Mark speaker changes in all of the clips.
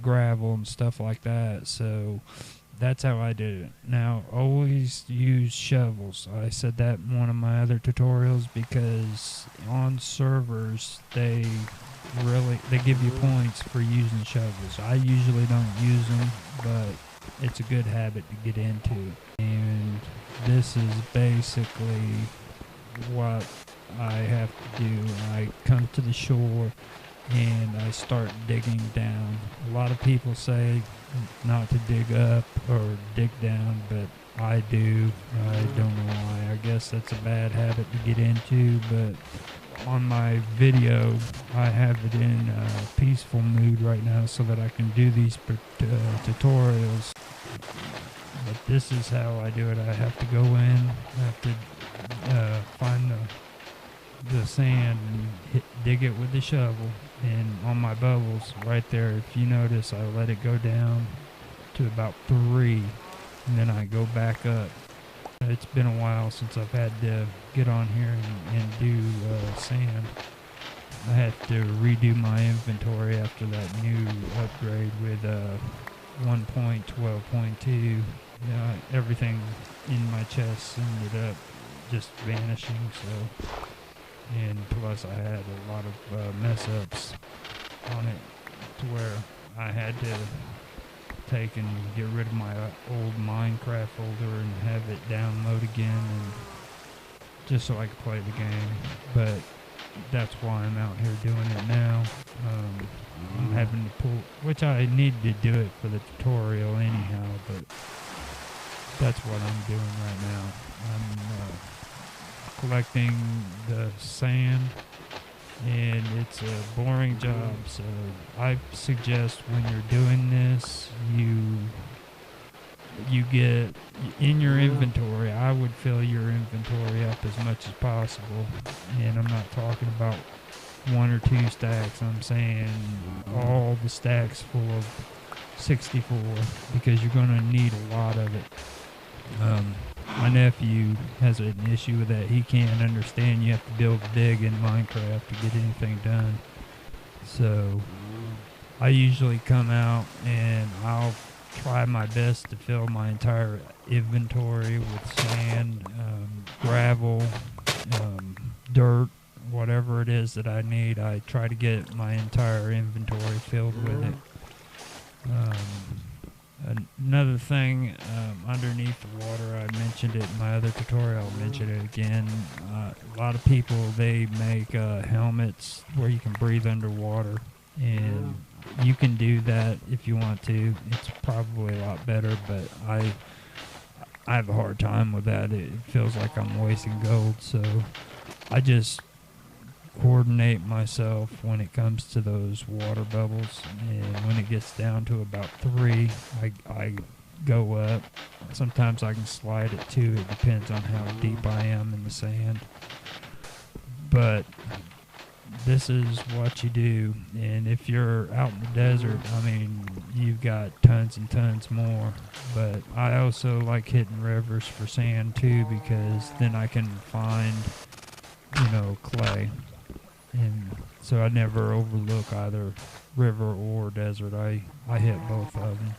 Speaker 1: gravel and stuff like that. So that's how I did it. Now, always use shovels. I said that in one of my other tutorials because on servers they give you points for using shovels. I usually don't use them, but it's a good habit to get into. And this is basically what I have to do. I come to the shore and I start digging down. A lot of people say not to dig up or dig down, but I do. I don't know why. I guess that's a bad habit to get into, but on my video I have it in a peaceful mood right now so that I can do these tutorials. But this is how I do it. I have to go in, I have to find the sand and dig it with the shovel. And on my bubbles right there, if you notice, I let it go down to about 3 and then I go back up. It's been a while since I've had to get on here and do sand. I had to redo my inventory after that new upgrade with 1.12.2. Everything in my chest ended up just vanishing, so, and plus I had a lot of mess ups on it to where I had to take and get rid of my old Minecraft folder and have it download again, and just so I could play the game. But that's why I'm out here doing it now. I'm having to pull, which I need to do it for the tutorial anyhow, but that's what I'm doing right now. I'm collecting the sand, and it's a boring job, so I suggest when you're doing this, you get in your inventory. I would fill your inventory up as much as possible, and I'm not talking about 1 or 2 stacks. I'm saying all the stacks full of 64, because you're going to need a lot of it. My nephew has an issue with that. He can't understand you have to build a dig in Minecraft to get anything done. So I usually come out and I'll try my best to fill my entire inventory with sand, gravel, dirt, whatever it is that I need. I try to get my entire inventory filled with it. Another thing, underneath the water, I mentioned it in my other tutorial, I'll mention it again. A lot of people, they make helmets where you can breathe underwater, and you can do that if you want to. It's probably a lot better, but I have a hard time with that. It feels like I'm wasting gold, so I just coordinate myself when it comes to those water bubbles, and when it gets down to about 3, I go up. Sometimes I can slide it too. It depends on how deep I am in the sand, but this is what you do. And if you're out in the desert, I mean, you've got tons and tons more. But I also like hitting rivers for sand too, because then I can find, clay. And so I never overlook either river or desert. I hit both of them.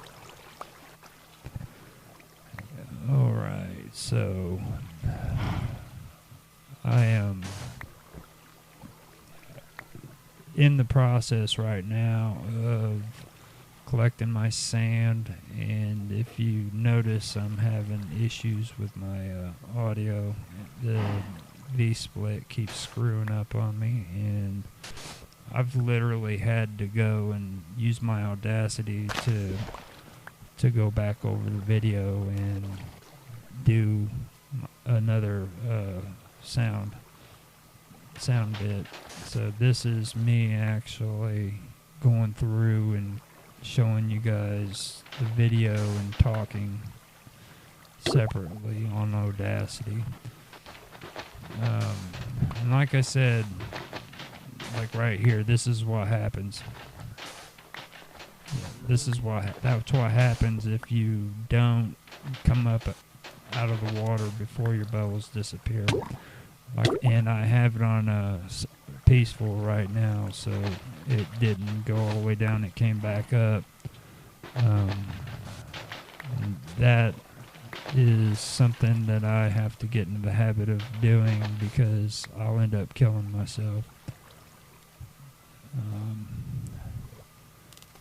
Speaker 1: Alright, so I am in the process right now of collecting my sand, and if you notice, I'm having issues with my audio. The V-split keeps screwing up on me, and I've literally had to go and use my Audacity to go back over the video and do another sound bit. So this is me actually going through and showing you guys the video and talking separately on Audacity. And like I said, like right here, this is what happens. That's what happens if you don't come up out of the water before your bubbles disappear. And I have it on peaceful right now, so it didn't go all the way down. It came back up. And that is something that I have to get into the habit of doing because I'll end up killing myself.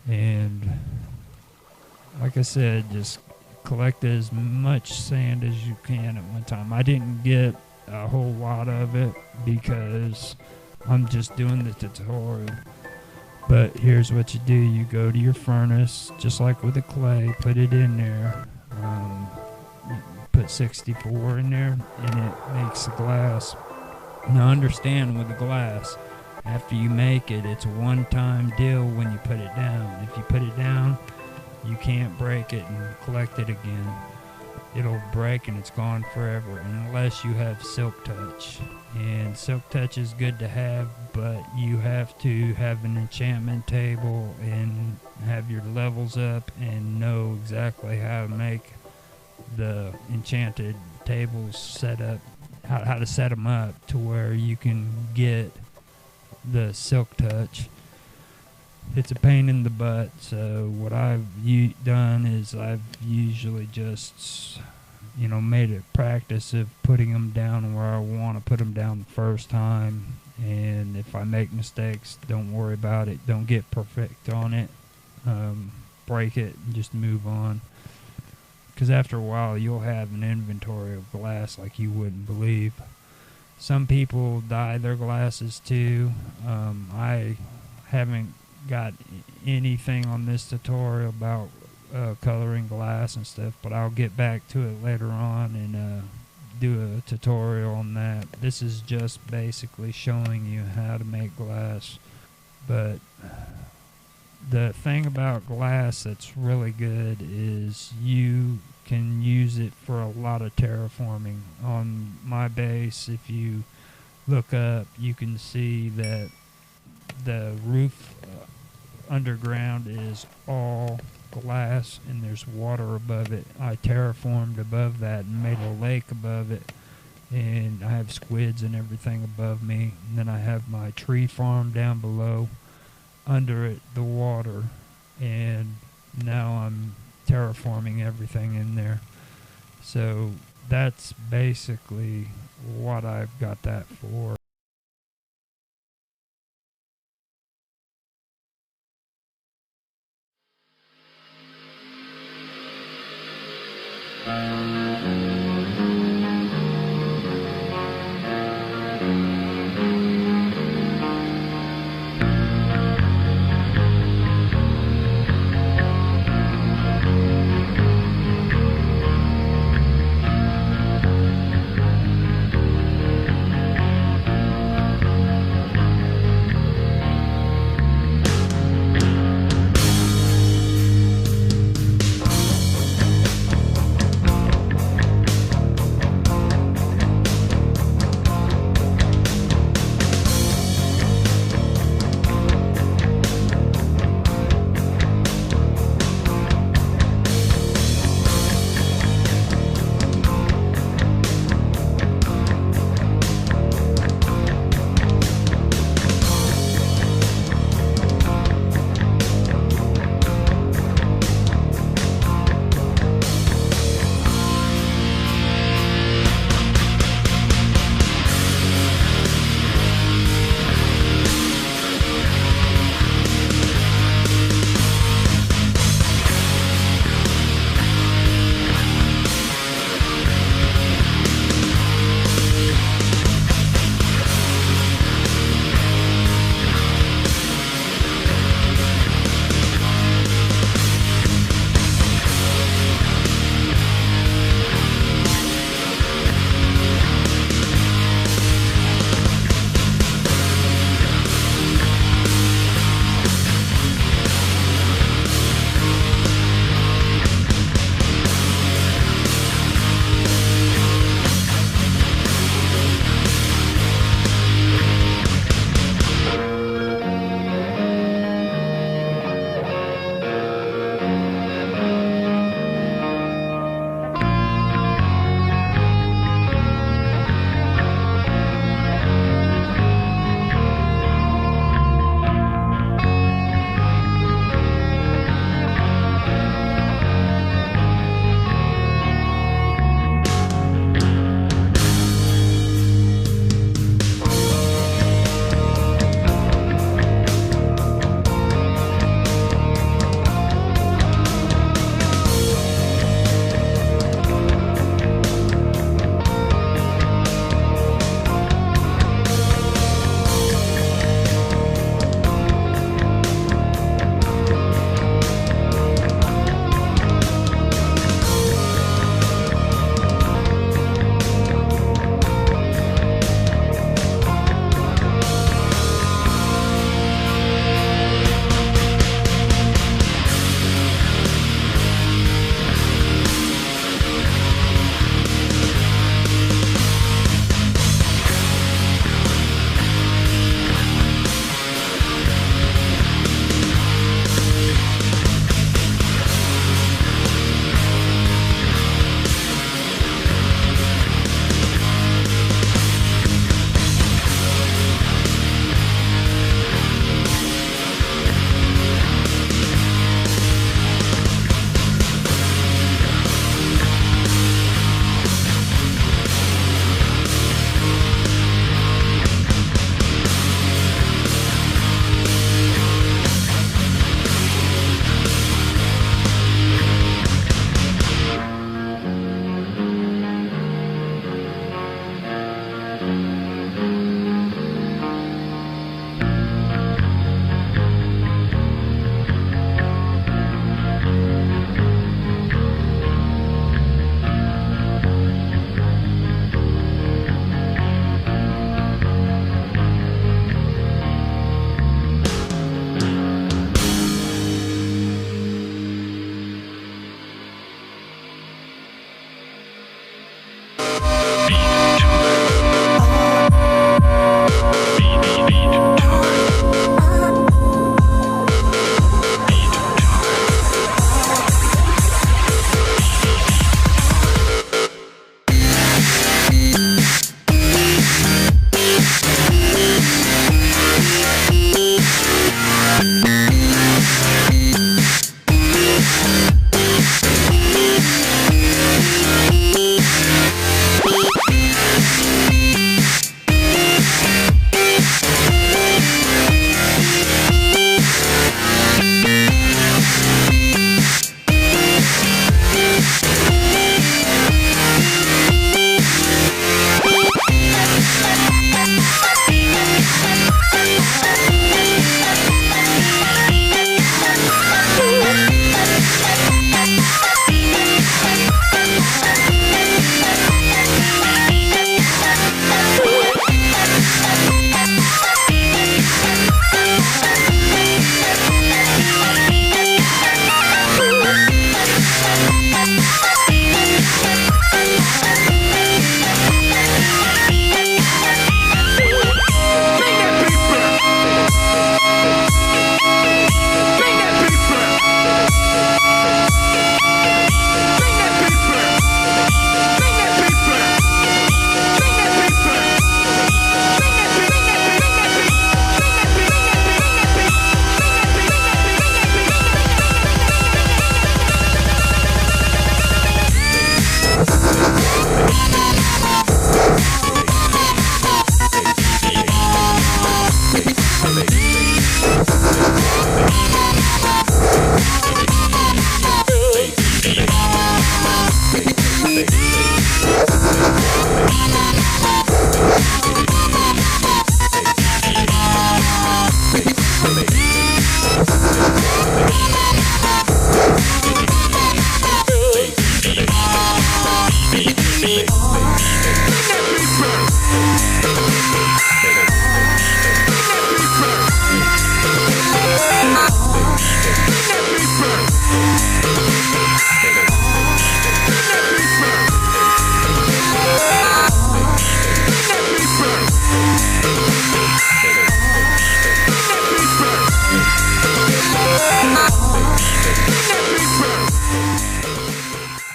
Speaker 1: And like I said, just collect as much sand as you can at one time. I didn't get a whole lot of it because I'm just doing the tutorial. But here's what you do. You go to your furnace, just like with the clay, put it in there. Put 64 in there, and it makes the glass. Now understand, with the glass, after you make it, it's a one-time deal when you put it down. If you put it down, you can't break it and collect it again. It'll break and it's gone forever unless you have Silk Touch. And Silk Touch is good to have, but you have to have an enchantment table and have your levels up and know exactly how to make the enchanted tables set up, how to set them up to where you can get the Silk Touch. It's a pain in the butt, so what I've done is I've usually just, made a practice of putting them down where I want to put them down the first time, and if I make mistakes, don't worry about it. Don't get perfect on it. Break it and just move on. Because after a while, you'll have an inventory of glass like you wouldn't believe. Some people dye their glasses too. I haven't got anything on this tutorial about coloring glass and stuff, but I'll get back to it later on and do a tutorial on that. This is just basically showing you how to make glass. But the thing about glass that's really good is you can use it for a lot of terraforming. On my base, if you look up, you can see that the roof underground is all glass and there's water above it. I terraformed above that and made a lake above it, and I have squids and everything above me, and then I have my tree farm down below. Under it, the water, and now I'm terraforming everything in there. So that's basically what I've got that for.